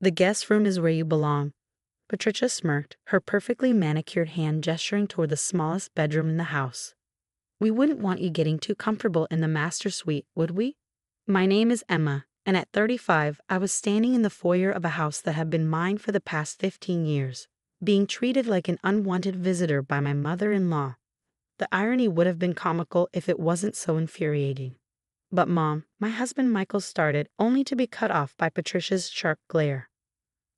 The guest room is where you belong. Patricia smirked, her perfectly manicured hand gesturing toward the smallest bedroom in the house. We wouldn't want you getting too comfortable in the master suite, would we? My name is Emma, and at 35, I was standing in the foyer of a house that had been mine for the past 15 years, being treated like an unwanted visitor by my mother-in-law. The irony would have been comical if it wasn't so infuriating. But Mom, my husband Michael started, only to be cut off by Patricia's sharp glare.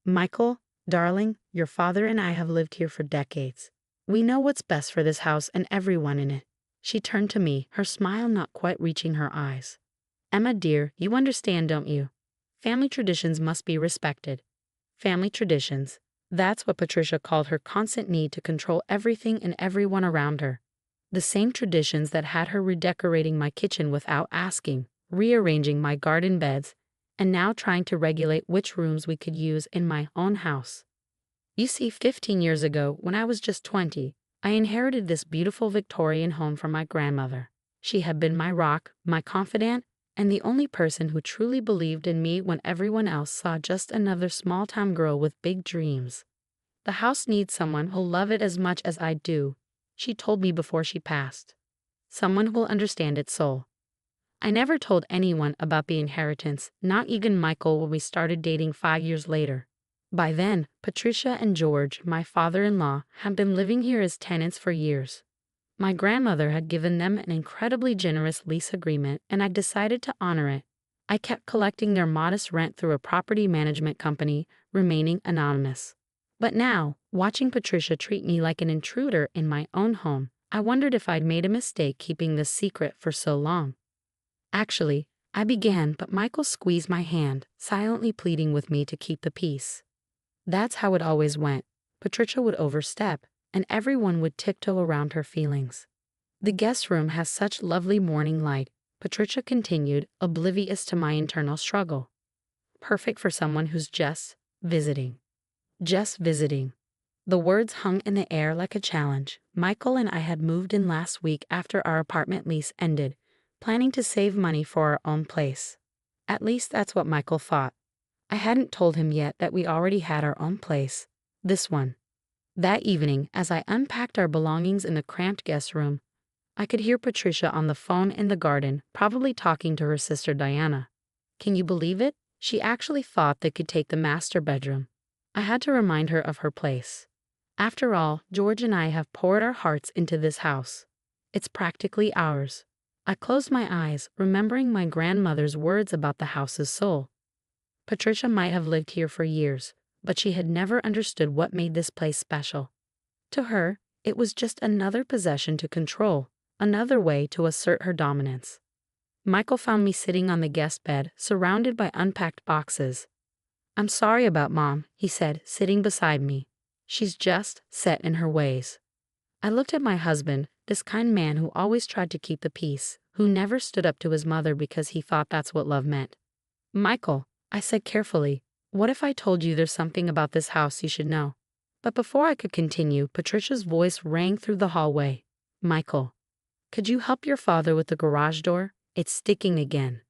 Michael, darling, your father and I have lived here for decades. We know what's best for this house and everyone in it. She turned to me, her smile not quite reaching her eyes. Emma dear, you understand, don't you? Family traditions must be respected. Family traditions. That's what Patricia called her constant need to control everything and everyone around her. The same traditions that had her redecorating my kitchen without asking, rearranging my garden beds, and now trying to regulate which rooms we could use in my own house. You see, 15 years ago, when I was just 20, I inherited this beautiful Victorian home from my grandmother. She had been my rock, my confidant, and the only person who truly believed in me when everyone else saw just another small-town girl with big dreams. The house needs someone who'll love it as much as I do, she told me before she passed. Someone who will understand its soul. I never told anyone about the inheritance, not even Michael when we started dating 5 years later. By then, Patricia and George, my father-in-law, had been living here as tenants for years. My grandmother had given them an incredibly generous lease agreement, and I decided to honor it. I kept collecting their modest rent through a property management company, remaining anonymous. But now, watching Patricia treat me like an intruder in my own home, I wondered if I'd made a mistake keeping this secret for so long. Actually, I began, but Michael squeezed my hand, silently pleading with me to keep the peace. That's how it always went. Patricia would overstep, and everyone would tiptoe around her feelings. The guest room has such lovely morning light, Patricia continued, oblivious to my internal struggle. Perfect for someone who's just visiting. Just visiting. The words hung in the air like a challenge. Michael and I had moved in last week after our apartment lease ended, planning to save money for our own place. At least that's what Michael thought. I hadn't told him yet that we already had our own place. This one. That evening, as I unpacked our belongings in the cramped guest room, I could hear Patricia on the phone in the garden, probably talking to her sister Diana. Can you believe it? She actually thought they could take the master bedroom. I had to remind her of her place. After all, George and I have poured our hearts into this house. It's practically ours. I closed my eyes, remembering my grandmother's words about the house's soul. Patricia might have lived here for years, but she had never understood what made this place special. To her, it was just another possession to control, another way to assert her dominance. Michael found me sitting on the guest bed, surrounded by unpacked boxes. I'm sorry about Mom, he said, sitting beside me. She's just set in her ways. I looked at my husband, this kind man who always tried to keep the peace, who never stood up to his mother because he thought that's what love meant. Michael, I said carefully, what if I told you there's something about this house you should know? But before I could continue, Patricia's voice rang through the hallway. Michael, could you help your father with the garage door? It's sticking again.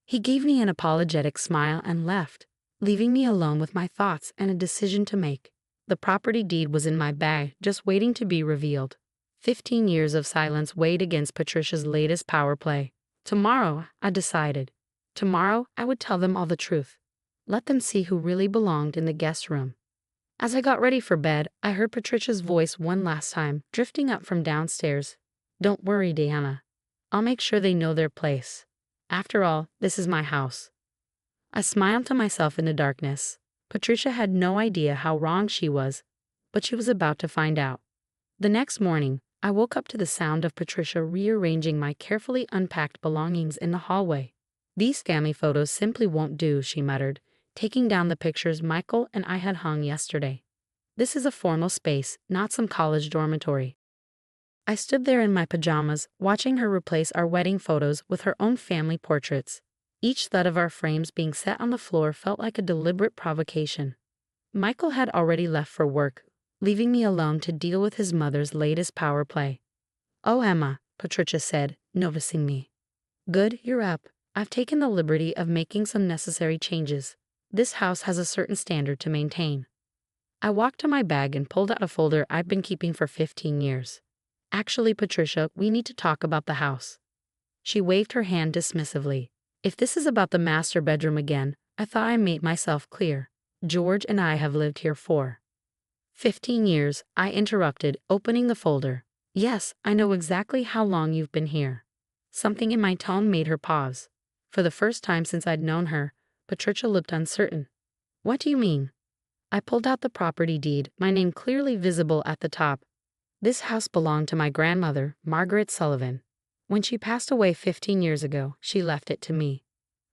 He gave me an apologetic smile and left, leaving me alone with my thoughts and a decision to make. The property deed was in my bag, just waiting to be revealed. 15 years of silence weighed against Patricia's latest power play. Tomorrow, I decided. Tomorrow, I would tell them all the truth. Let them see who really belonged in the guest room. As I got ready for bed, I heard Patricia's voice one last time, drifting up from downstairs. Don't worry, Diana. I'll make sure they know their place. After all, this is my house. I smiled to myself in the darkness. Patricia had no idea how wrong she was, but she was about to find out. The next morning, I woke up to the sound of Patricia rearranging my carefully unpacked belongings in the hallway. These family photos simply won't do, she muttered, taking down the pictures Michael and I had hung yesterday. This is a formal space, not some college dormitory. I stood there in my pajamas, watching her replace our wedding photos with her own family portraits. Each thud of our frames being set on the floor felt like a deliberate provocation. Michael had already left for work, leaving me alone to deal with his mother's latest power play. Oh, Emma, Patricia said, noticing me. Good, you're up. I've taken the liberty of making some necessary changes. This house has a certain standard to maintain. I walked to my bag and pulled out a folder I've been keeping for 15 years. Actually, Patricia, we need to talk about the house. She waved her hand dismissively. If this is about the master bedroom again, I thought I made myself clear. George and I have lived here for 15 years, I interrupted, opening the folder. Yes, I know exactly how long you've been here. Something in my tone made her pause. For the first time since I'd known her, Patricia looked uncertain. What do you mean? I pulled out the property deed, my name clearly visible at the top. This house belonged to my grandmother, Margaret Sullivan. When she passed away 15 years ago, she left it to me.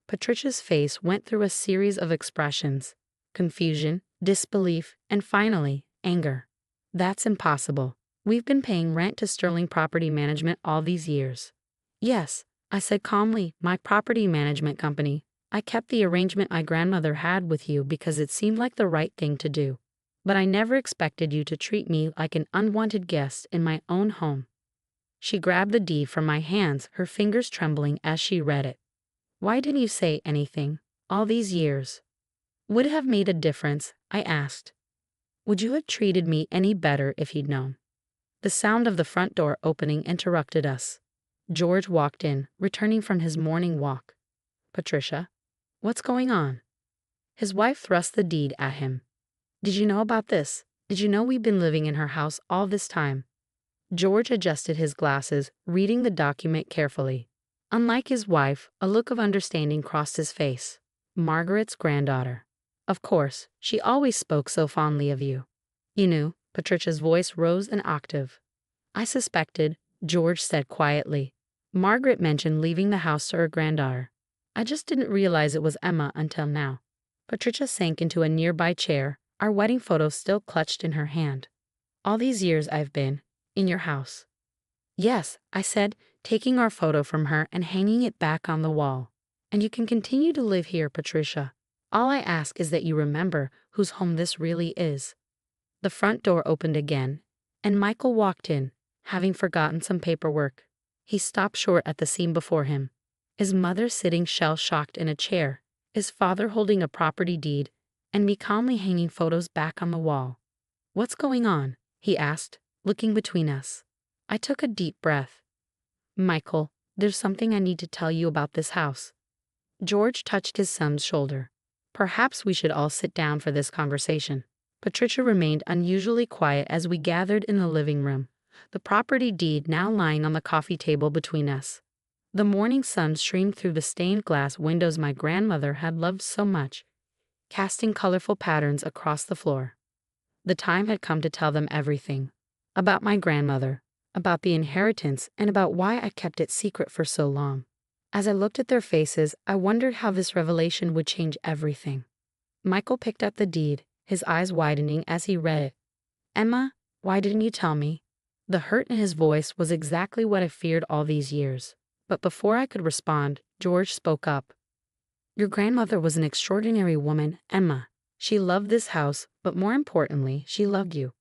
Patricia's face went through a series of expressions: confusion, disbelief, and finally, anger. That's impossible. We've been paying rent to Sterling Property Management all these years. Yes, I said calmly, my property management company. I kept the arrangement my grandmother had with you because it seemed like the right thing to do. But I never expected you to treat me like an unwanted guest in my own home. She grabbed the deed from my hands, her fingers trembling as she read it. Why didn't you say anything all these years? Would it have made a difference? I asked. Would you have treated me any better if you'd known? The sound of the front door opening interrupted us. George walked in, returning from his morning walk. Patricia, what's going on? His wife thrust the deed at him. Did you know about this? Did you know we've been living in her house all this time? George adjusted his glasses, reading the document carefully. Unlike his wife, a look of understanding crossed his face. Margaret's granddaughter. Of course, she always spoke so fondly of you. You knew. Patricia's voice rose an octave. I suspected, George said quietly. Margaret mentioned leaving the house to her granddaughter. I just didn't realize it was Emma until now. Patricia sank into a nearby chair, our wedding photo still clutched in her hand. All these years I've been in your house. Yes, I said, taking our photo from her and hanging it back on the wall. And you can continue to live here, Patricia. All I ask is that you remember whose home this really is. The front door opened again, and Michael walked in, having forgotten some paperwork. He stopped short at the scene before him. His mother sitting shell-shocked in a chair, his father holding a property deed, and me calmly hanging photos back on the wall. What's going on? He asked, looking between us. I took a deep breath. Michael, there's something I need to tell you about this house. George touched his son's shoulder. Perhaps we should all sit down for this conversation. Patricia remained unusually quiet as we gathered in the living room, the property deed now lying on the coffee table between us. The morning sun streamed through the stained glass windows my grandmother had loved so much, casting colorful patterns across the floor. The time had come to tell them everything. About my grandmother, about the inheritance, and about why I kept it secret for so long. As I looked at their faces, I wondered how this revelation would change everything. Michael picked up the deed, his eyes widening as he read it. Emma, why didn't you tell me? The hurt in his voice was exactly what I feared all these years. But before I could respond, George spoke up. Your grandmother was an extraordinary woman, Emma. She loved this house, but more importantly, she loved you.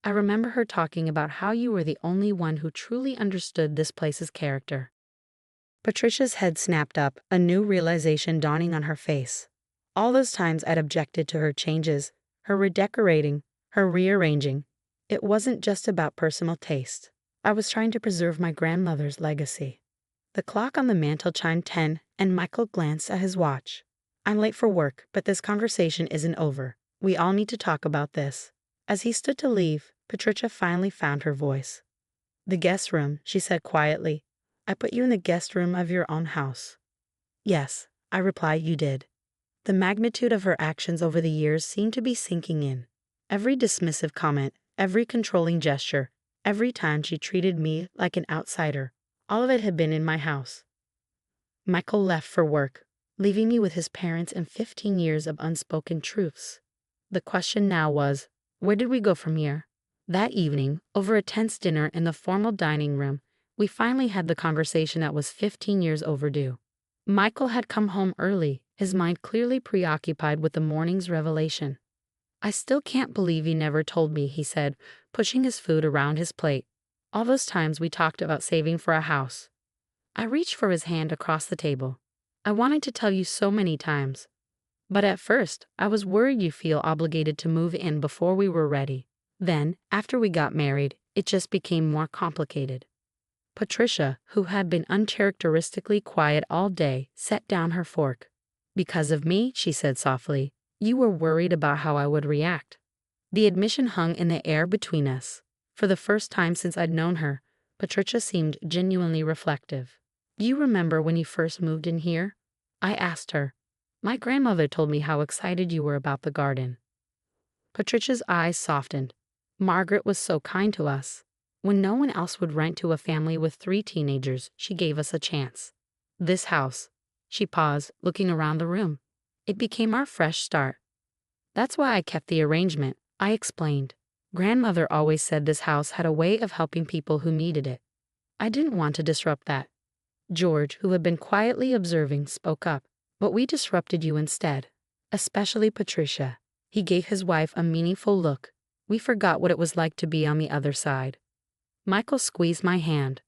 I remember her talking about how you were the only one who truly understood this place's character. Patricia's head snapped up, a new realization dawning on her face. All those times I'd objected to her changes, her redecorating, her rearranging. It wasn't just about personal taste. I was trying to preserve my grandmother's legacy. The clock on the mantel chimed 10, and Michael glanced at his watch. I'm late for work, but this conversation isn't over. We all need to talk about this. As he stood to leave, Patricia finally found her voice. The guest room, she said quietly. I put you in the guest room of your own house. Yes, I replied, you did. The magnitude of her actions over the years seemed to be sinking in. Every dismissive comment, every controlling gesture, every time she treated me like an outsider, all of it had been in my house. Michael left for work, leaving me with his parents and 15 years of unspoken truths. The question now was, where did we go from here? That evening, over a tense dinner in the formal dining room, we finally had the conversation that was 15 years overdue. Michael had come home early, his mind clearly preoccupied with the morning's revelation. I still can't believe you never told me, he said, pushing his food around his plate. All those times we talked about saving for a house. I reached for his hand across the table. I wanted to tell you so many times. But at first, I was worried you feel obligated to move in before we were ready. Then, after we got married, it just became more complicated. Patricia, who had been uncharacteristically quiet all day, set down her fork. Because of me, she said softly, you were worried about how I would react. The admission hung in the air between us. For the first time since I'd known her, Patricia seemed genuinely reflective. Do you remember when you first moved in here? I asked her. My grandmother told me how excited you were about the garden. Patricia's eyes softened. Margaret was so kind to us. When no one else would rent to a family with 3 teenagers, she gave us a chance. This house. She paused, looking around the room. It became our fresh start. That's why I kept the arrangement, I explained. Grandmother always said this house had a way of helping people who needed it. I didn't want to disrupt that. George, who had been quietly observing, spoke up. But we disrupted you instead. Especially Patricia. He gave his wife a meaningful look. We forgot what it was like to be on the other side. Michael squeezed my hand.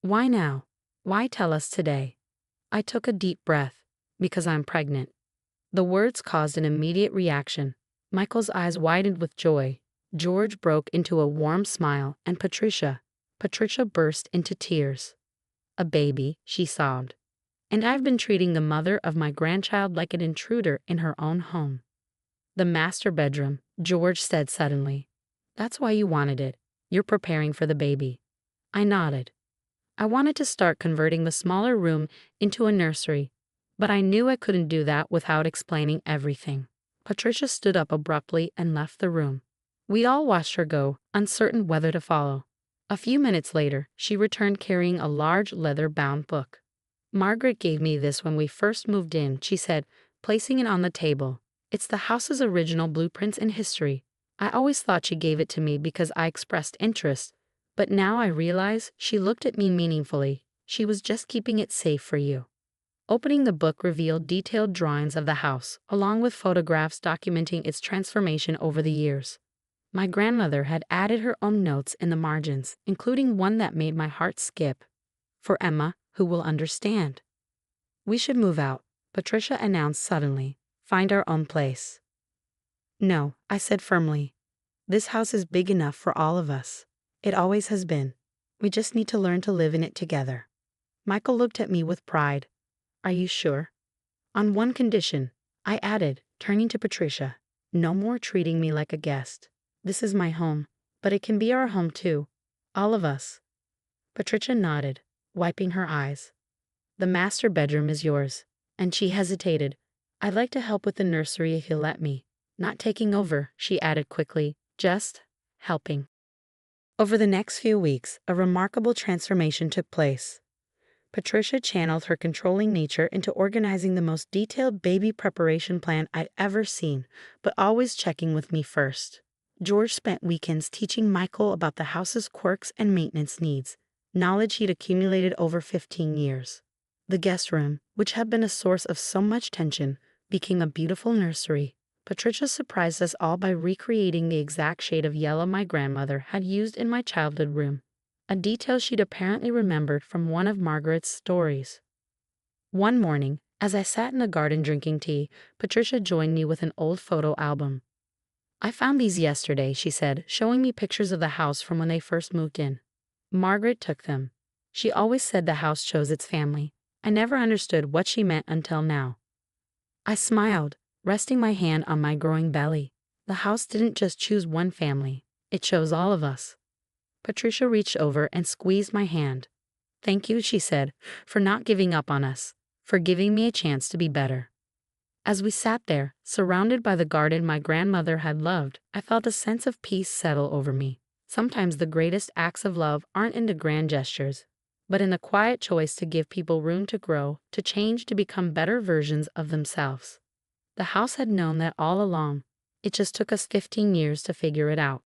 Why now? Why tell us today? I took a deep breath. Because I'm pregnant. The words caused an immediate reaction. Michael's eyes widened with joy. George broke into a warm smile, and Patricia burst into tears. A baby, she sobbed. And I've been treating the mother of my grandchild like an intruder in her own home. The master bedroom, George said suddenly. That's why you wanted it. You're preparing for the baby. I nodded. I wanted to start converting the smaller room into a nursery, but I knew I couldn't do that without explaining everything. Patricia stood up abruptly and left the room. We all watched her go, uncertain whether to follow. A few minutes later, she returned carrying a large leather-bound book. Margaret gave me this when we first moved in, she said, placing it on the table. It's the house's original blueprints and history. I always thought she gave it to me because I expressed interest, but now I realize she looked at me meaningfully. She was just keeping it safe for you. Opening the book revealed detailed drawings of the house, along with photographs documenting its transformation over the years. My grandmother had added her own notes in the margins, including one that made my heart skip. For Emma, who will understand. We should move out, Patricia announced suddenly. Find our own place. No, I said firmly. This house is big enough for all of us. It always has been. We just need to learn to live in it together. Michael looked at me with pride. Are you sure? On one condition, I added, turning to Patricia. No more treating me like a guest. This is my home, but it can be our home too. All of us. Patricia nodded, wiping her eyes. The master bedroom is yours. And she hesitated. I'd like to help with the nursery if you'll let me. Not taking over, she added quickly, just helping. Over the next few weeks, a remarkable transformation took place. Patricia channeled her controlling nature into organizing the most detailed baby preparation plan I'd ever seen, but always checking with me first. George spent weekends teaching Michael about the house's quirks and maintenance needs, knowledge he'd accumulated over 15 years. The guest room, which had been a source of so much tension, became a beautiful nursery. Patricia surprised us all by recreating the exact shade of yellow my grandmother had used in my childhood room, a detail she'd apparently remembered from one of Margaret's stories. One morning, as I sat in the garden drinking tea, Patricia joined me with an old photo album. I found these yesterday, she said, showing me pictures of the house from when they first moved in. Margaret took them. She always said the house chose its family. I never understood what she meant until now. I smiled, resting my hand on my growing belly. The house didn't just choose one family. It chose all of us. Patricia reached over and squeezed my hand. Thank you, she said, for not giving up on us, for giving me a chance to be better. As we sat there, surrounded by the garden my grandmother had loved, I felt a sense of peace settle over me. Sometimes the greatest acts of love aren't in the grand gestures, but in the quiet choice to give people room to grow, to change, to become better versions of themselves. The house had known that all along. It just took us 15 years to figure it out.